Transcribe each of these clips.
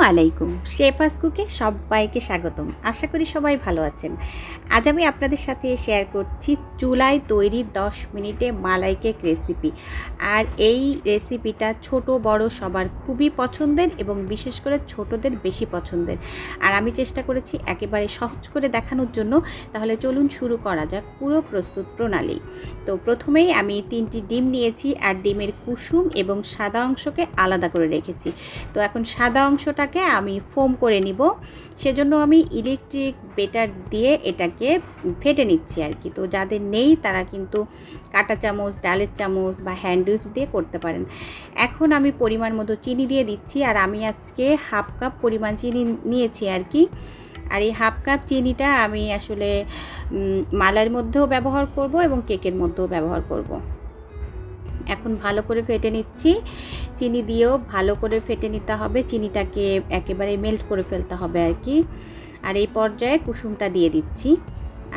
আলাইকুম, শেফাস কুকে সবাইকে স্বাগতম। আশা করি সবাই ভালো আছেন। আজ আমি আপনাদের সাথে শেয়ার করছি চুলায় তৈরি 10 মিনিটে মালাই কেক রেসিপি। আর এই রেসিপিটা ছোট বড় সবার খুবই পছন্দের এবং বিশেষ করে ছোটদের বেশি পছন্দের। আর আমি চেষ্টা করেছি একেবারে সহজ করে দেখানোর জন্য। তাহলে চলুন শুরু করা যাক পুরো প্রস্তুত প্রণালী। তো প্রথমেই আমি 3টি ডিম নিয়েছি আর ডিমের কুসুম এবং সাদা অংশকে আলাদা করে রেখেছি। তো এখন সাদা অংশটাকে আমি ফোম করে নিব, সেজন্য আমি ইলেকট্রিক বেটার দিয়ে এটাকে ফেটে নিচ্ছি আর কি। তো যাদের নেই তারা কিন্তু কাঁটা চামচ, ডালের চামচ বা হ্যান্ড উইপস দিয়ে করতে পারেন। এখন আমি পরিমাণ মতো চিনি দিয়ে দিচ্ছি, আর আমি আজকে হাফ কাপ পরিমাণ চিনি নিয়েছি আর কি। আর এই হাফ কাপ চিনিটা আমি আসলে মালাইয়ের মধ্যেও ব্যবহার করব এবং কেকের মধ্যেও ব্যবহার করব। এখন ভালো করে ফেটে নিচ্ছি, চিনি দিয়েও ভালো করে ফেটে নিতে হবে, চিনিটাকে একেবারে মেল্ট করে ফেলতে হবে আর কি। আর এই পর্যায়ে কুসুমটা দিয়ে দিচ্ছি,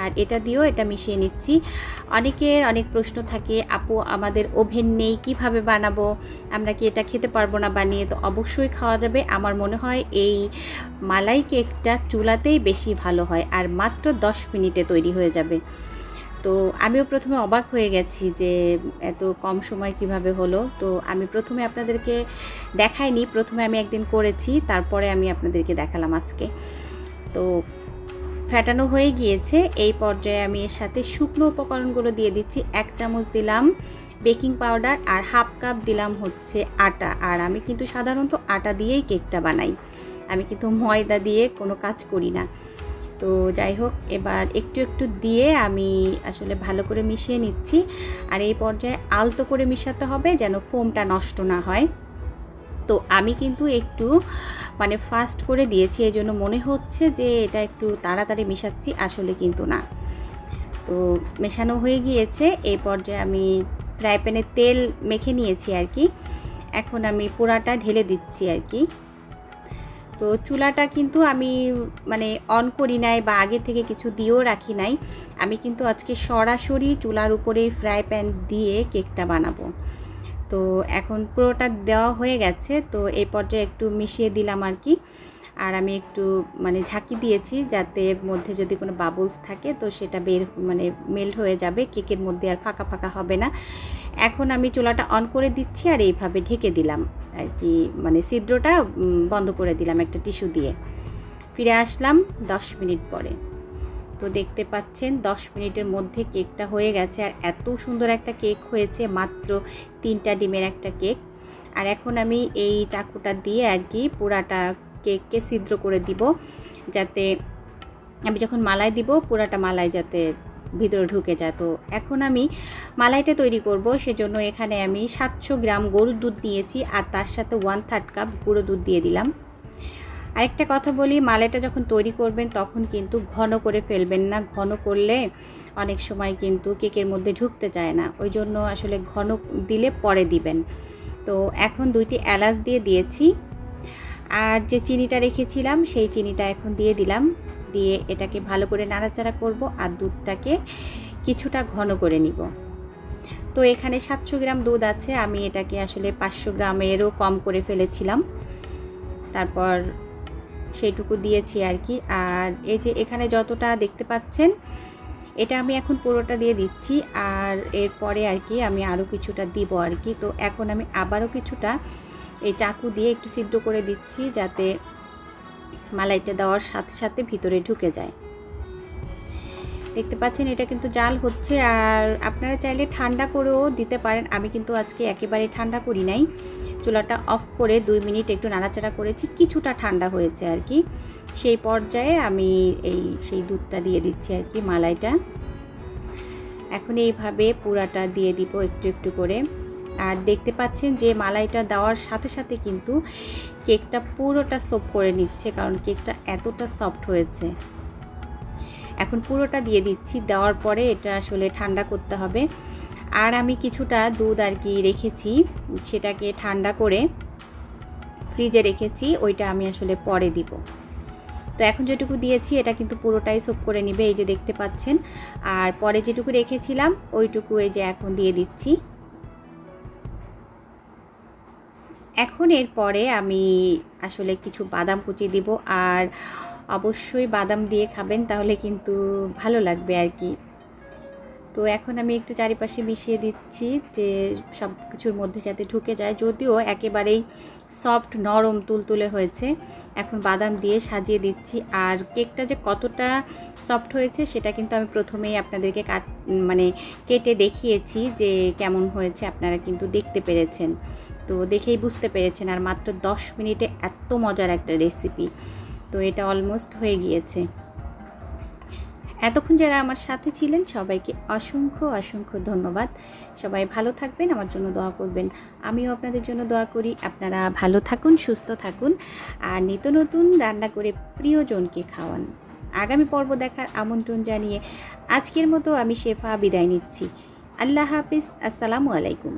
আর এটা দিয়েও এটা মিশিয়ে নিচ্ছি। অনেকের অনেক প্রশ্ন থাকে, আপু আমাদের ওভেন নেই, কিভাবে বানাবো, আমরা কি এটা খেতে পারবো না বানিয়ে? তো অবশ্যই খাওয়া যাবে। আমার মনে হয় এই মালাই কেকটা চুলাতেই বেশি ভালো হয়, আর মাত্র 10 মিনিটে তৈরি হয়ে যাবে। তো আমিও প্রথমে অবাক হয়ে গেছি যে এত কম সময় কিভাবে হলো। তো আমি প্রথমে আপনাদেরকে দেখাইনি, প্রথমে আমি একদিন করেছি, তারপরে আমি আপনাদেরকে দেখালাম আজকে। তো ফেটানো হয়ে গিয়েছে। এই পর্যায়ে আমি এর সাথে শুকনো উপকরণগুলো দিয়ে দিচ্ছি। 1 চামচ দিলাম বেকিং পাউডার, আর হাফ কাপ দিলাম হচ্ছে আটা। আর আমি কিন্তু সাধারণত আটা দিয়েই কেকটা বানাই, আমি কিন্তু ময়দা দিয়ে কোনো কাজ করি না। তো যাই হোক, এবার একটু একটু দিয়ে আমি আসলে ভালো করে মিশিয়ে নিচ্ছি। আর এই পর্যায়ে আলতো করে মিশাতে হবে যেন ফোমটা নষ্ট না হয়। তো আমি কিন্তু একটু ফাস্ট করে দিয়েছি, এই জন্য মনে হচ্ছে যে এটা একটু তাড়াতাড়ি মিশাচ্ছি, আসলে কিন্তু না। তো মেশানো হয়ে গিয়েছে। এই পর্যায়ে আমি ফ্রাই প্যানে তেল মেখে নিয়েছি আর কি। এখন আমি পুরাটা ঢেলে দিচ্ছি আর কি। তো চুলাটা কিন্তু আমি অন করি নাই বা আগে থেকে কিছু দিয়েও রাখি নাই। আমি কিন্তু আজকে সরাসরি চুলার উপরেই ফ্রাই প্যান দিয়ে কেকটা বানাবো। তো এখন পুরোটা দেওয়া হয়ে গেছে। তো এই পর্যায়ে একটু মিশিয়ে দিলাম আর কি। আর আমি একটু ঝাঁকি দিয়েছি যাতে মধ্যে যদি কোনো বাবলস থাকে তো সেটা মেল্ট হয়ে যাবে, কেকের মধ্যে আর ফাঁকা ফাঁকা হবে না। এখন আমি চুলাটা অন করে দিচ্ছি আর এইভাবে ঢেকে দিলাম আর কি, ছিদ্রটা বন্ধ করে দিলাম একটা টিস্যু দিয়ে। ফিরে আসলাম 10 মিনিট পরে। তো দেখতে পাচ্ছেন 10 মিনিটের মধ্যে কেকটা হয়ে গেছে, আর এত সুন্দর একটা কেক হয়েছে, মাত্র 3টা ডিমের একটা কেক। আর এখন আমি এই চাকুটা দিয়ে আর কি পুরাটা কেককে ছিদ্র করে দিব, যাতে আমি যখন মালাই দিব পুরাটা মালাই যাতে ভিতরে ঢুকে যায়। তো এখন আমি মালাইটা তৈরি করব, সেজন্য এখানে আমি 700 গ্রাম গরুর দুধ নিয়েছি, আর তার সাথে 1/3 কাপ গুঁড়ো দুধ দিয়ে দিলাম। আরেকটা কথা বলি, মালাইটা যখন তৈরি করবেন তখন কিন্তু ঘন করে ফেলবেন না, ঘন করলে অনেক সময় কিন্তু কেকের মধ্যে ঢুকতে চায় না, ওই জন্য আসলে ঘন দিলে পরে দিবেন। তো এখন 2টি এলাচ দিয়ে দিয়েছি, আর যে চিনিটা রেখেছিলাম সেই চিনিটা এখন দিয়ে দিলাম। দিয়ে এটাকে ভালো করে নাড়াচাড়া করব, আর দুধটাকে কিছুটা ঘন করে নিব। তো এখানে 700 গ্রাম দুধ আছে, আমি এটাকে আসলে 500 গ্রামেরও কম করে ফেলেছিলাম, তারপর সেইটুকু দিয়েছি আর কি। আর এই যে এখানে যতটা দেখতে পাচ্ছেন এটা আমি এখন পুরোটা দিয়ে দিচ্ছি, আর এরপরে আর কি আমি আরও কিছুটা দিব আর কি। তো এখন আমি আবারও কিছুটা এই চাকু দিয়ে একটু ছিদ্র করে দিচ্ছি, যাতে মালাইটা দেওয়ার সাথে সাথে ভিতরে ঢুকে যায়। দেখতে পাচ্ছেন এটা কিন্তু জাল হচ্ছে, আর আপনারা চাইলে ঠান্ডা করেও দিতে পারেন। আমি কিন্তু আজকে একেবারে ঠান্ডা করি নাই, চুলাটা অফ করে 2 মিনিট একটু নাড়াচাড়া করেছি, কিছুটা ঠান্ডা হয়েছে আর কি। সেই পর্যায়ে আমি সেই দুধটা দিয়ে দিচ্ছি আর কি, মালাইটা। এখন এইভাবে পুরাটা দিয়ে দিব একটু একটু করে। আর দেখতে পাচ্ছেন যে মালাইটা দেওয়ার সাথে সাথে কিন্তু কেকটা পুরোটা সোপ করে নিচ্ছে, কারণ কেকটা এতটা সফট হয়েছে। এখন পুরোটা দিয়ে দিচ্ছি, দেওয়ার পরে এটা আসলে ঠান্ডা করতে হবে। আর আমি কিছুটা দুধ আর কি রেখেছি, সেটাকে ঠান্ডা করে ফ্রিজে রেখেছি, ওইটা আমি আসলে পরে দিব। তো এখন যেটুকু দিয়েছি এটা কিন্তু পুরোটাই সোপ করে নিবে, এই যে দেখতে পাচ্ছেন। আর পরে যেটুকু রেখেছিলাম ওইটুকু এই যে এখন দিয়ে দিচ্ছি। এখন এরপরে আমি আসলে কিছু বাদাম কুচি দিব, আর অবশ্যই বাদাম দিয়ে খাবেন, তাহলে কিন্তু ভালো লাগবে আর কি। তো এখন আমি একটু চারিপাশে মিশিয়ে দিচ্ছি যে সব কিছুর মধ্যে যাতে ঢুকে যায়, যদিও একেবারেই সফট নরম তুলতুলে হয়েছে। এখন বাদাম দিয়ে সাজিয়ে দিচ্ছি, আর কেকটা যে কতটা সফট হয়েছে সেটা কিন্তু আমি প্রথমেই আপনাদেরকে কেটে দেখিয়েছি যে কেমন হয়েছে, আপনারা কিন্তু দেখতে পেরেছেন, তো দেখেই বুঝতে পেরেছেন। আর মাত্র 10 মিনিটে এত মজার একটা রেসিপি, তো এটা অলমোস্ট হয়ে গিয়েছে। এতক্ষণ যারা আমার সাথে ছিলেন সবাইকে অসংখ্য অসংখ্য ধন্যবাদ। সবাই ভালো থাকবেন, আমার জন্য দোয়া করবেন, আমিও আপনাদের জন্য দোয়া করি। আপনারা ভালো থাকুন, সুস্থ থাকুন, আর নিত্য নতুন রান্না করে প্রিয়জনকে খাওয়ান। আগামী পর্ব দেখার আমন্ত্রণ জানিয়ে আজকের মতো আমি শেফা বিদায় নিচ্ছি। আল্লাহ হাফিজ, আসসালামু আলাইকুম।